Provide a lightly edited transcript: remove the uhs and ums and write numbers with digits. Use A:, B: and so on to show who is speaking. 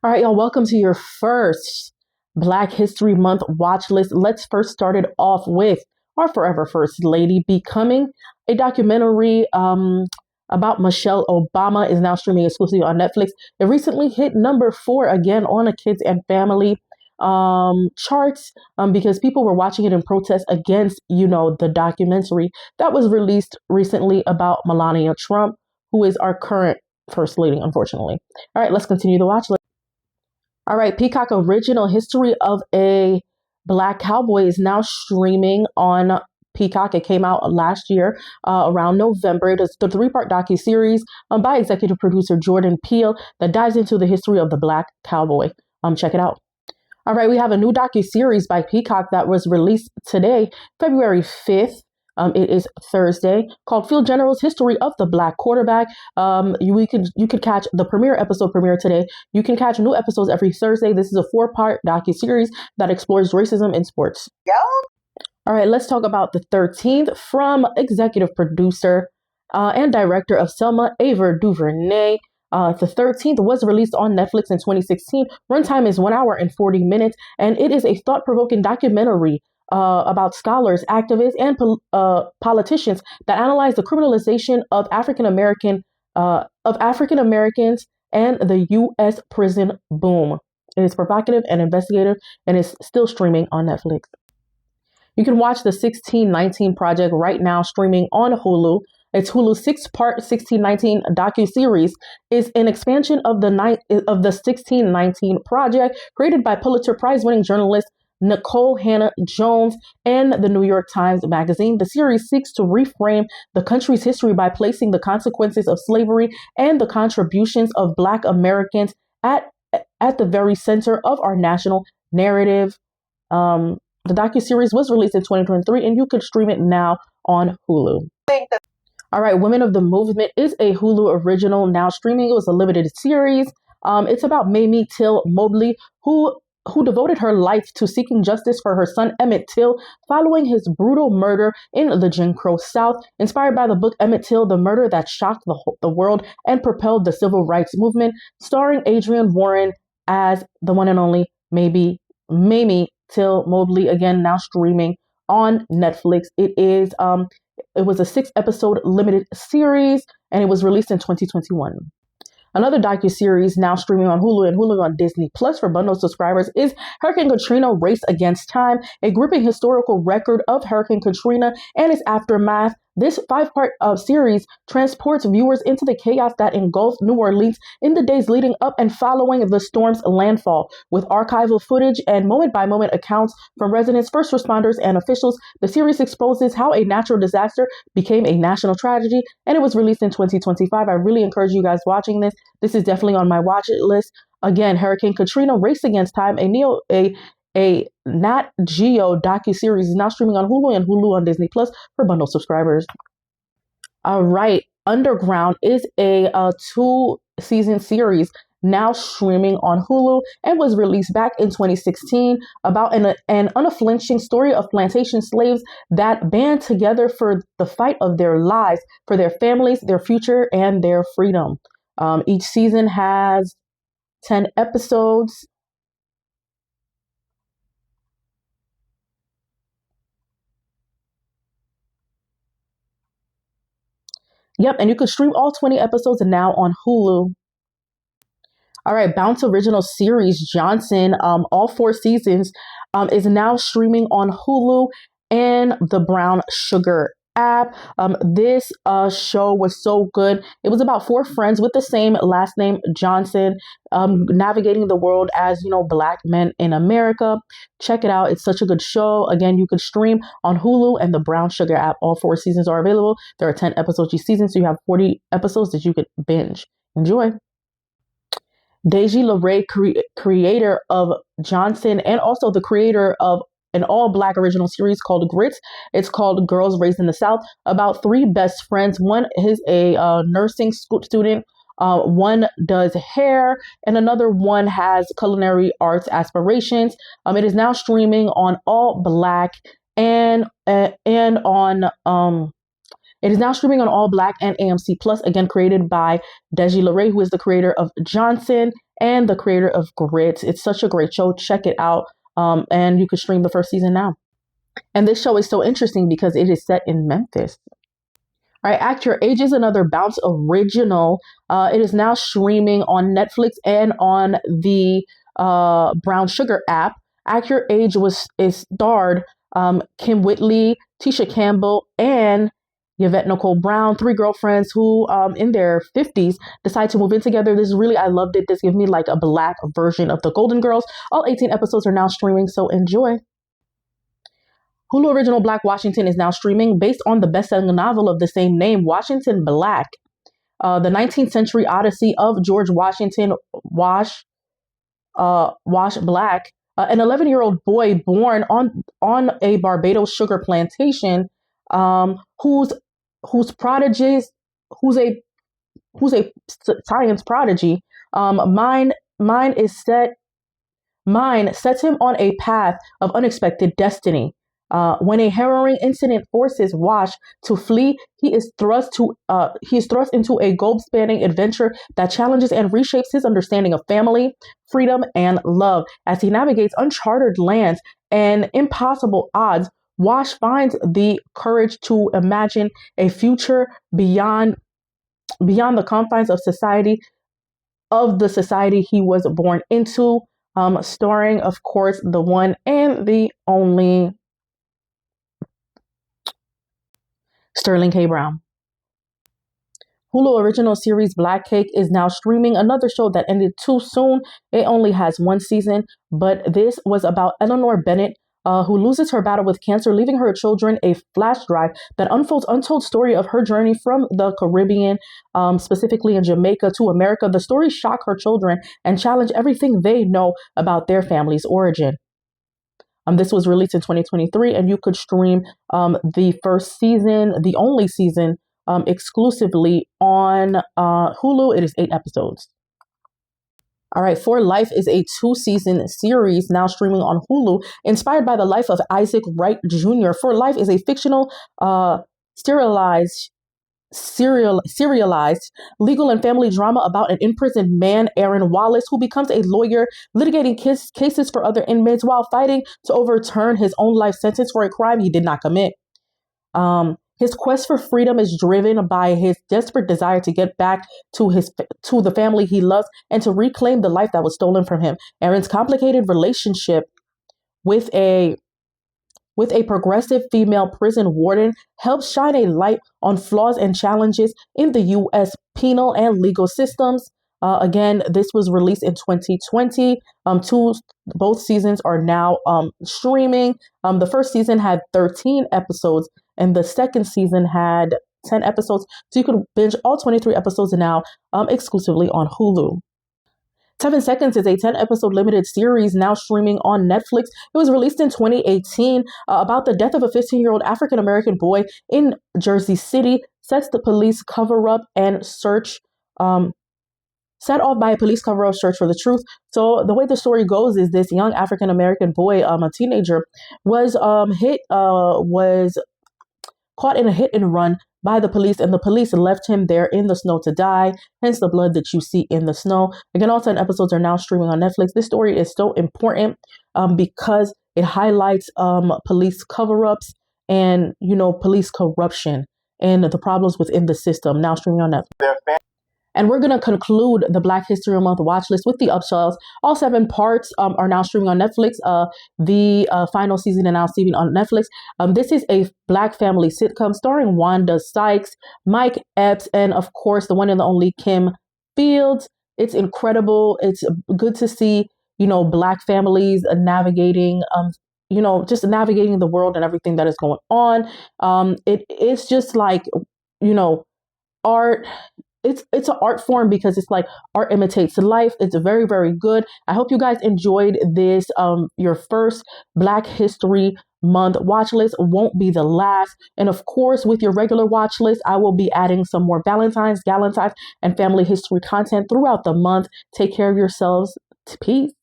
A: All right, y'all, welcome to your first Black History Month watch list. Let's first start it off with our forever First Lady becoming a documentary about Michelle Obama is now streaming exclusively on Netflix. It recently hit number 4 again on the kids and family charts because people were watching it in protest against, the documentary that was released recently about Melania Trump, who is our current First Lady, unfortunately. All right, let's continue the watch list. All right, Peacock Original History of a Black Cowboy is now streaming on Peacock. It came out last year around November. It is the 3-part docuseries by executive producer Jordan Peele that dives into the history of the Black Cowboy. Check it out. All right, we have a new docuseries by Peacock that was released today, February 5th. It is Thursday, called Field General's History of the Black Quarterback. You could catch the premiere today. You can catch new episodes every Thursday. This is a 4-part docuseries that explores racism in sports.
B: Yeah.
A: All right, let's talk about the 13th from executive producer and director of Selma, Ava DuVernay. The 13th was released on Netflix in 2016. Runtime is 1 hour and 40 minutes, and it is a thought-provoking documentary about scholars, activists, and politicians that analyze the criminalization of African Americans and the U.S. prison boom. It is provocative and investigative, and is still streaming on Netflix. You can watch the 1619 Project right now, streaming on Hulu. Its Hulu's 6-part 1619 docuseries is an expansion of the 1619 Project, created by Pulitzer Prize-winning journalist Nicole Hannah Jones and the New York Times Magazine. The series seeks to reframe the country's history by placing the consequences of slavery and the contributions of Black Americans at the very center of our national narrative. The docuseries was released in 2023, and you can stream it now on Hulu. All right, Women of the Movement is a Hulu original, now streaming. It was a limited series. It's about Mamie Till Mobley, who devoted her life to seeking justice for her son Emmett Till following his brutal murder in the Jim Crow South. Inspired by the book Emmett Till, The Murder That Shocked the World and Propelled the Civil Rights Movement, starring Adrienne Warren as the one and only Mamie Till Mobley, again now streaming on Netflix. It was a 6-episode limited series, and it was released in 2021. Another docuseries now streaming on Hulu and Hulu on Disney Plus for bundle subscribers is Hurricane Katrina Race Against Time, a gripping historical record of Hurricane Katrina and its aftermath. This 5-part series transports viewers into the chaos that engulfed New Orleans in the days leading up and following the storm's landfall. With archival footage and moment-by-moment accounts from residents, first responders, and officials, the series exposes how a natural disaster became a national tragedy, and it was released in 2025. I really encourage you guys watching this. This is definitely on my watch list. Again, Hurricane Katrina Race Against Time, a Nat Geo docuseries is now streaming on Hulu and Hulu on Disney Plus for bundle subscribers. All right, Underground is a 2-season series now streaming on Hulu and was released back in 2016 about an unflinching story of plantation slaves that band together for the fight of their lives, for their families, their future, and their freedom. Each season has 10 episodes. Yep, and you can stream all 20 episodes now on Hulu. All right, Bounce Original Series Johnson, all 4 seasons, is now streaming on Hulu and the Brown Sugar app. This show was so good. It was about 4 friends with the same last name, Johnson, navigating the world as, Black men in America. Check it out. It's such a good show. Again, you could stream on Hulu and the Brown Sugar app. All 4 seasons are available. There are 10 episodes each season, so you have 40 episodes that you could binge. Enjoy. Deji LaRae, creator of Johnson and also the creator of an all-Black original series called Grits. It's called Girls Raised in the South, about 3 best friends. One is a nursing student, one does hair, and another one has culinary arts aspirations. It is now streaming on All Black and on It is now streaming on All Black and AMC Plus, again created by Deji LaRae, who is the creator of Johnson and the creator of Grit. It's such a great show. Check it out. And you can stream the first season now. And this show is so interesting because it is set in Memphis. All right, Act Your Age is another Bounce original. It is now streaming on Netflix and on the Brown Sugar app. Act Your Age is starred Kim Whitley, Tisha Campbell, and Yvette Nicole Brown, three girlfriends who in their 50s decide to move in together. This is really, I loved it. This gave me like a Black version of the Golden Girls. All 18 episodes are now streaming, so enjoy. Hulu original Black Washington is now streaming based on the best-selling novel of the same name, Washington Black. The 19th century odyssey of George Washington, Wash Black, an 11-year-old boy born on a Barbados sugar plantation, who's a science prodigy. Mine sets him on a path of unexpected destiny. When a harrowing incident forces Wash to flee, he is thrust into a globe-spanning adventure that challenges and reshapes his understanding of family, freedom, and love. As he navigates uncharted lands and impossible odds, Wash finds the courage to imagine a future beyond the confines of the society he was born into. Starring, of course, the one and the only Sterling K. Brown. Hulu original series Black Cake is now streaming, another show that ended too soon. It only has one season, but this was about Eleanor Bennett, who loses her battle with cancer, leaving her children a flash drive that unfolds untold story of her journey from the Caribbean, specifically in Jamaica, to America. The stories shock her children and challenge everything they know about their family's origin. This was released in 2023, and you could stream the first season, the only season, exclusively on Hulu. It is 8 episodes. All right, For Life is a 2-season series now streaming on Hulu, inspired by the life of Isaac Wright Jr. For Life is a fictional, serialized legal and family drama about an imprisoned man, Aaron Wallace, who becomes a lawyer litigating cases for other inmates while fighting to overturn his own life sentence for a crime he did not commit. His quest for freedom is driven by his desperate desire to get back to the family he loves and to reclaim the life that was stolen from him. Aaron's complicated relationship with a progressive female prison warden helps shine a light on flaws and challenges in the U.S. penal and legal systems. Again, this was released in 2020. Both seasons are now streaming. The first season had 13 episodes, and the second season had 10 episodes. So you can binge all 23 episodes now exclusively on Hulu. 7 Seconds is a 10-episode limited series now streaming on Netflix. It was released in 2018 about the death of a 15-year-old African-American boy in Jersey City, sets the police cover-up and search, set off by a police cover-up search for the truth. So the way the story goes is this young African-American boy, a teenager, was caught in a hit and run by the police, and the police left him there in the snow to die, hence the blood that you see in the snow. Again, all 10 episodes are now streaming on Netflix. This story is so important because it highlights police cover-ups and, police corruption and the problems within the system, now streaming on Netflix. And we're going to conclude the Black History Month watch list with the Upshells. All 7 parts are now streaming on Netflix. The final season is now streaming on Netflix. This is a Black family sitcom starring Wanda Sykes, Mike Epps, and of course, the one and the only Kim Fields. It's incredible. It's good to see, Black families navigating, just navigating the world and everything that is going on. It's just like, art. It's an art form because it's like art imitates life. It's very, very good. I hope you guys enjoyed this. Your first Black History Month watch list won't be the last. And of course, with your regular watch list, I will be adding some more Valentine's, and family history content throughout the month. Take care of yourselves. Peace.